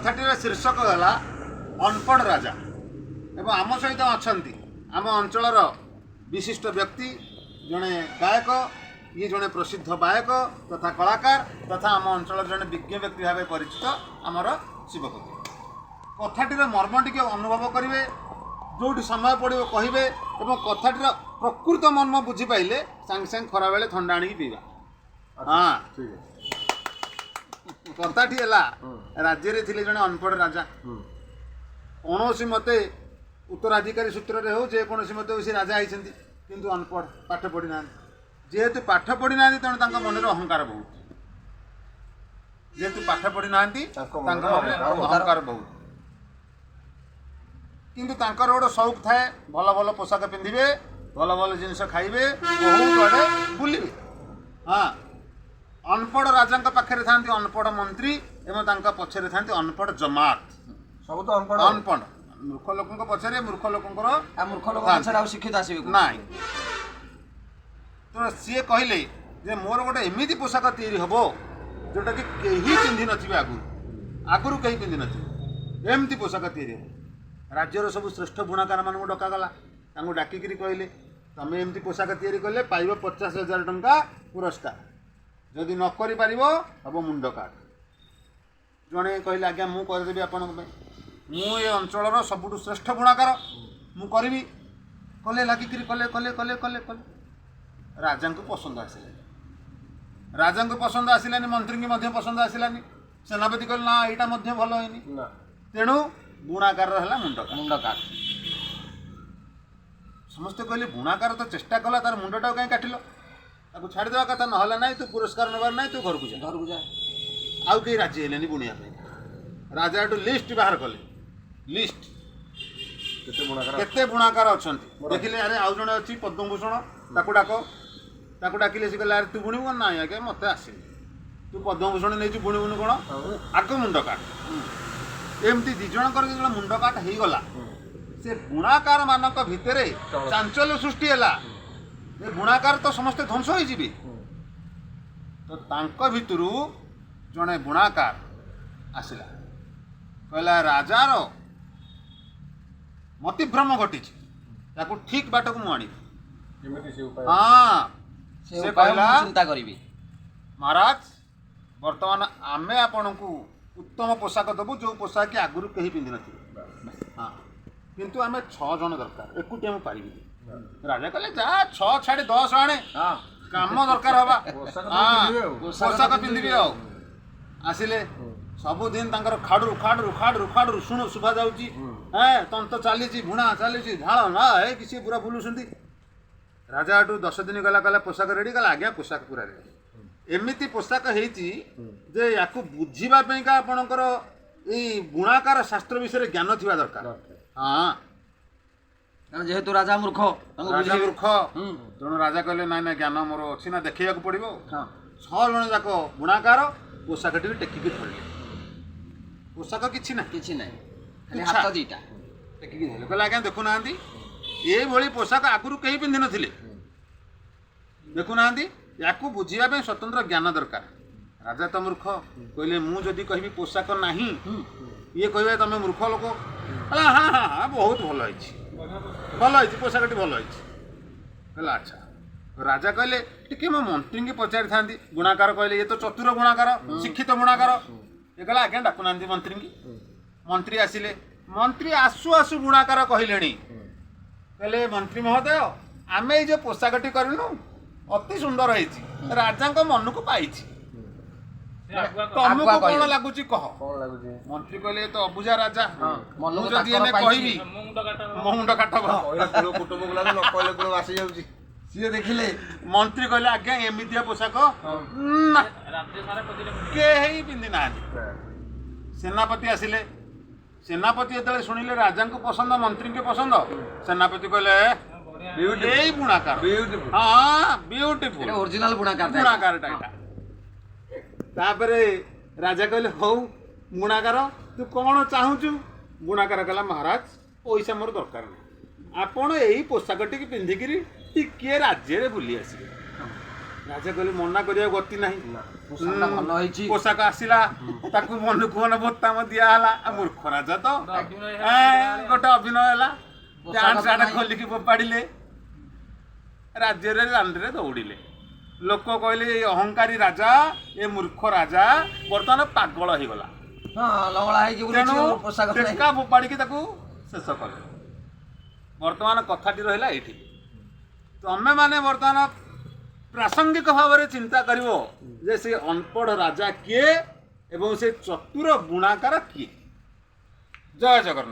कथाटीर शीर्षक है अनपढ़ राजा एवं आम सहित अच्छा आम अंचल विशिष्ट व्यक्ति जड़े गायक ये जड़े प्रसिद्ध गायक तथा कलाकार तथा आम अंचल जड़े विज्ञ व्यक्ति भाव परिचित आमर शिवकवि कथाटीर मर्म टी अनुभव करेंगे जो समय पड़ो कहे और कथाटीर प्रकृत मर्म बुझीपारे सांगे सांगे खरा बेले थंडा आनी पीवा। हाँ कथाटी है राज्य रे थिले जड़े अनपढ़ राजा कौन मते उत्तराधिकारी सूत्र हो जेकोसी मत से राजा होती किंतु अनपढ़ पाठ पढ़ी ना जेहेतु पाठ पढ़ी ना तेणु मन अहंकार बहुत जेहेतु पाठ पढ़ी ना अहंकार बहुत किंतु तांकर गोटे शौक थाए भल भल पोशाक पिंधे भल भल जिनस खाइबे बहुत आड़े बुलिबे। हाँ अनपढ़ राजा पाखे था अनपढ़ मंत्री एवं पछरे था अनपढ़ जमात सब तो अनपढ़ मूर्ख लोक पछरे मूर्ख लोकर मूर्ख लोक शिक्षित आसवे ना तो सी कहले जे मोर गोटे एमती पोशाक तैयारी हम जोटा कि कहीं पिंधि नथिबे आगुरी कहीं पिंधि नथिबे एमती पोशाक तैयारी हम राज्यर सब श्रेष्ठ बुणाकार मान डकागला डाकिकी कहले तमें एमती पोशाक तैयारी कले पाइब 50,000 टंका पुरस्कार जदि न करि पारिबो हम मुंड काट जड़े कहले आज्ञा मु करदेवी आपण मु ए अंचल सबुठु श्रेष्ठ बुणाकार मु करी कले लगिकी कले कले कले कले कले राजा को पसंद आसिलानी राजा को पसंद आसिलानी मंत्री की पसंद आसिलानी सेनापति कहले ना यहाँ भल होनी तेणु बुणाकार है मुंड काट समस्ते कहले बुणाकार तो चेष्टा कला तार मुंडटा कहीं काटिल ताको छाड़देवा कथा ना ना तू पुरस्कार नबार ना तू घर को जा आउ कहीं राजी हेलेनी बुणिया राजा एटू लिस्ट बाहर कले लिस्ट केते बुणाकार अच्छा देखिले अरे आउ जड़े अच्छी पद्मभूषण ताकू डाकिले सी कहले अरे तू बुणीबू ना आज्ञा मत आसनी तू पद्मभूषण नहीं बुणीबुनि कौन आग मुंड काट एमती दिज जो मुंड काट हो गला से बुणाकार मानक भितर चांचल्य सृष्टि है बुणाकार तो समस्ते ध्वंस हो तो तांको भितरु जड़े बुणाकार आसला कहला राजार मतिभ्रम घटी ठीक बाट को मुझे हाँ से कहला चिंता करी महाराज वर्तमान आमे आपण को उत्तम पोशाक देवु जो पोशाक आगुरी कहीं पिंधि नथिबे। हाँ किंतु आमे 6 जन दरकार एकुटिया मु पारिबी राजा कहले जा 6 छाड़ी 10 आने काम दरकार हवा पोशाक पिंधिबी आसिले सबुदिन खाड़ू खाड़ू खाड़ू खाड़ू शुणु शुभा जाऊँगी तंत चली बुणा चली झाड़ ना है किसी पूरा बुलूं राजा एटू 10 दिन गला कहला पोशाक रेडी कला आज्ञा पोशाक पूरा रेडी एमती पोशाक होती जे याकू बुझापी आपणकर ये बुणाकार शास्त्र विषय ज्ञान थी दरकार। हाँ जेहेतु राजा मूर्ख राजा मूर्ख तेणु राजा कहले ना ना ज्ञान मोर अच्छी ना देखा पड़ो 6 जन जाक बुणाकार पोशाक टी टेकिकी धरले पोशाक किसी ना हाथ दीटा टेकिकी धरले कहले आज्ञा देखुना ये पोशाक आगुरी कहीं पिंधि नथिले देखुना या बुझापी स्वतंत्र ज्ञान दरकार राजा तो मूर्ख कहले मु जदि कहि पोशाक नाही ये कहे तुम मूर्ख लोक हाँ हाँ हाँ बहुत भल पोशाक भल कहला अच्छा राजा कहले टी मो मंत्री की पचारि था बुणाकार कहले ये तो चतुर बुणाकार शिक्षित बुणाकार ये कहला आज्ञा डाकुना मंत्री की मंत्री आसिले मंत्री आसु आसु बुणाकार कहले कहले मंत्री महोदय आम ये पोशाकटी करनु अति सुंदर है राजा मन को पाई तुमको कौन लगुच कह मंत्री कहले तो अबुझा राजा कहबी मो मुंड काट सी देखिले मंत्री कहले आज्ञा एमती पोशाक कहीं पिंधि ना सेनापति आसिले सेनापति जो शुणिले राजा को पसंद मंत्री के पसंद सेनापति कहले बुणाकार हाँ ब्यूटीफुल ओरिजिनल बुणाकार तापरे राजा कहले हौ बुणाकार तू कौन चाहूचु बुणाकार कहला महाराज पैसा मोर दरकार नहीं आपण यही पोशाक टी पिंधिकी टिके राज्य बुली आसिए ରାଜା କହିଲେ ମନା କରିବାକୁ ଗତି ନାହିଁ। ପୋଷାକଟା ଭଲ ହେଇଛି। ପୋଷାକ ଆସିଲା ତାକୁ ମନକୁ ମନ ବୋତାମ ଦିଆହେଲା। ଆଉ ମୂର୍ଖ ରାଜା ତ ଗୋଟେ ଅଭିନୟ ହେଲା। ପ୍ୟାଣ୍ଟ ସାର୍ଟ ଖୋଲିକି ଫୋପାଡ଼ିଲେ, ରାଜ୍ୟରେ ଦାଣ୍ଡରେ ଦୌଡ଼ିଲେ। ଲୋକ କହିଲେ ଏଇ ଅହଙ୍କାରୀ ରାଜା, ଏ ମୂର୍ଖ ରାଜା ବର୍ତ୍ତମାନ ପାଗଳ ହେଇଗଲା। ହଁ ଲଙ୍ଗଳା ହେଇକି ତେଣୁ ବୁଲୁଛି, ପୋଷାକ ନାହିଁ। ଟେକା ଫୋପାଡ଼ିକି ତାକୁ ଶେଷ କଲେ। ବର୍ତ୍ତମାନ କଥାଟି ରହିଲା ଏଇଠି। ତମେମାନେ ବର୍ତ୍ତମାନ ପ୍ରାସଙ୍ଗିକ ଭାବରେ ଚିନ୍ତା କରିବ ଯେ ସେ ଅନପଢ଼ ରାଜା କିଏ ଏବଂ ସେ ଚତୁର ବୁଣାକାର କିଏ। ଜୟ ଜଗନ୍ନାଥ।